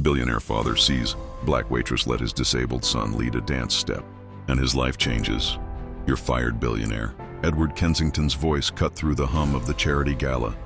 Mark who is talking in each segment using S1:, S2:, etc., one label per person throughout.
S1: Billionaire father sees black waitress let his disabled son lead a dance step, and his life changes. You're fired, billionaire. Edward Kensington's voice cut through the hum of the charity gala.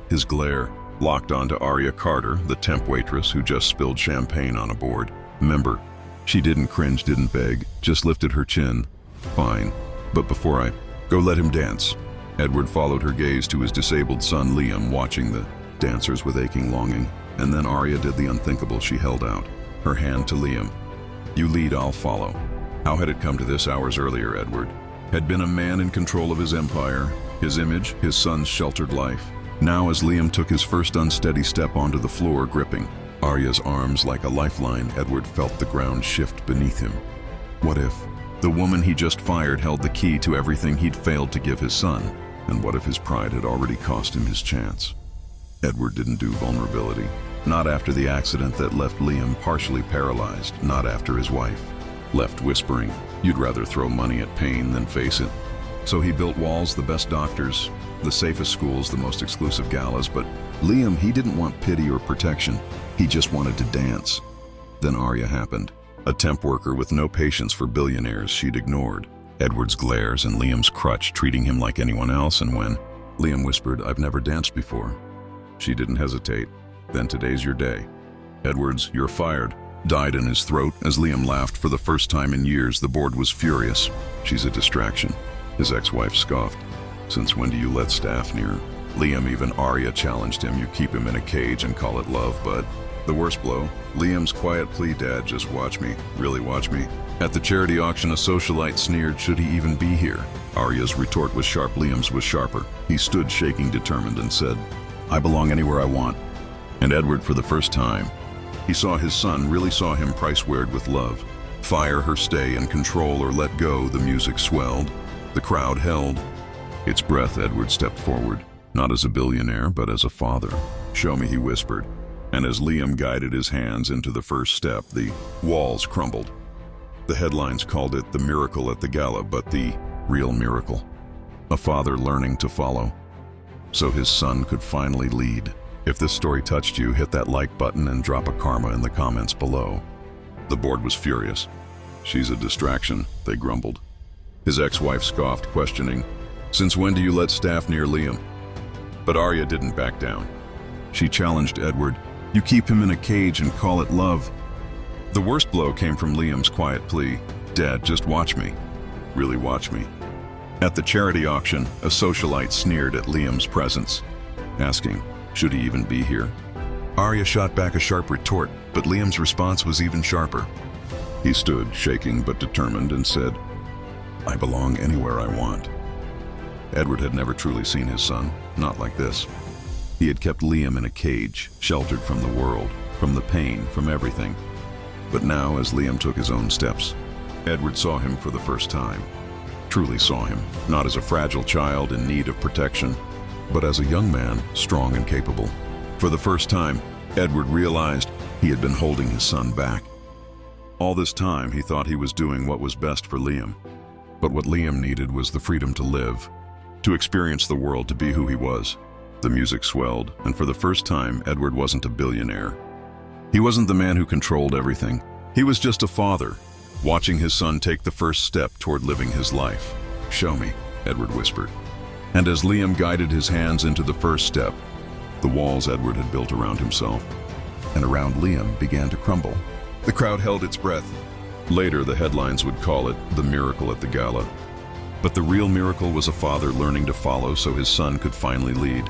S1: His glare locked onto Arya Carter, the temp waitress who just spilled champagne on a board. Remember, she didn't cringe, didn't beg, just lifted her chin. Fine, but before I go, let him dance. Edward followed her gaze to his disabled son Liam, watching the dancers with aching longing. And then Arya did the unthinkable. She held out her hand to Liam. You lead, I'll follow. How had it come to this? Hours earlier, Edward had been a man in control of his empire, his image, his son's sheltered life. Now, as Liam took his first unsteady step onto the floor, gripping Arya's arms like a lifeline, Edward felt the ground shift beneath him. What if the woman he just fired held the key to everything he'd failed to give his son? And what if his pride had already cost him his chance? Edward didn't do vulnerability. Not after the accident that left Liam partially paralyzed. Not after his wife left whispering, you'd rather throw money at pain than face it. So he built walls, the best doctors, the safest schools, the most exclusive galas. But Liam, he didn't want pity or protection. He just wanted to dance. Then Arya happened. A temp worker with no patience for billionaires she'd ignored. Edward's glares and Liam's crutch, treating him like anyone else. And when Liam whispered, I've never danced before, she didn't hesitate. Then today's your day. Edward's "you're fired" died in his throat as Liam laughed. For the first time in years, the board was furious. She's a distraction. His ex-wife scoffed. Since when do you let staff near? Liam, even Arya challenged him. You keep him in a cage and call it love. But the worst blow, Liam's quiet plea, Dad, just watch me, really watch me. At the charity auction, a socialite sneered, should he even be here? Arya's retort was sharp. Liam's was sharper. He stood shaking, determined, and said, I belong anywhere I want. And Edward, for the first time, he saw his son, really saw him price-wared with love. Fire her, stay and control, or let go. The music swelled. The crowd held its breath. Edward stepped forward, not as a billionaire, but as a father. Show me, he whispered. And as Liam guided his hands into the first step, the walls crumbled. The headlines called it the miracle at the gala, but the real miracle, a father learning to follow so his son could finally lead. If this story touched you, hit that like button and drop a karma in the comments below. The board was furious. She's a distraction, they grumbled. His ex-wife scoffed, questioning, since when do you let staff near Liam? But Arya didn't back down. She challenged Edward, you keep him in a cage and call it love. The worst blow came from Liam's quiet plea, Dad, just watch me, really watch me. At the charity auction, a socialite sneered at Liam's presence, asking, should he even be here? Arya shot back a sharp retort, but Liam's response was even sharper. He stood, shaking but determined, and said, I belong anywhere I want. Edward had never truly seen his son, not like this. He had kept Liam in a cage, sheltered from the world, from the pain, from everything. But now, as Liam took his own steps, Edward saw him for the first time. Truly saw him, not as a fragile child in need of protection, but as a young man, strong and capable. For the first time, Edward realized he had been holding his son back. All this time, he thought he was doing what was best for Liam. But what Liam needed was the freedom to live, to experience the world, to be who he was. The music swelled, and for the first time, Edward wasn't a billionaire. He wasn't the man who controlled everything. He was just a father, watching his son take the first step toward living his life. Show me, Edward whispered. And as Liam guided his hands into the first step, the walls Edward had built around himself and around Liam began to crumble. The crowd held its breath. Later, the headlines would call it the miracle at the gala. But the real miracle was a father learning to follow so his son could finally lead.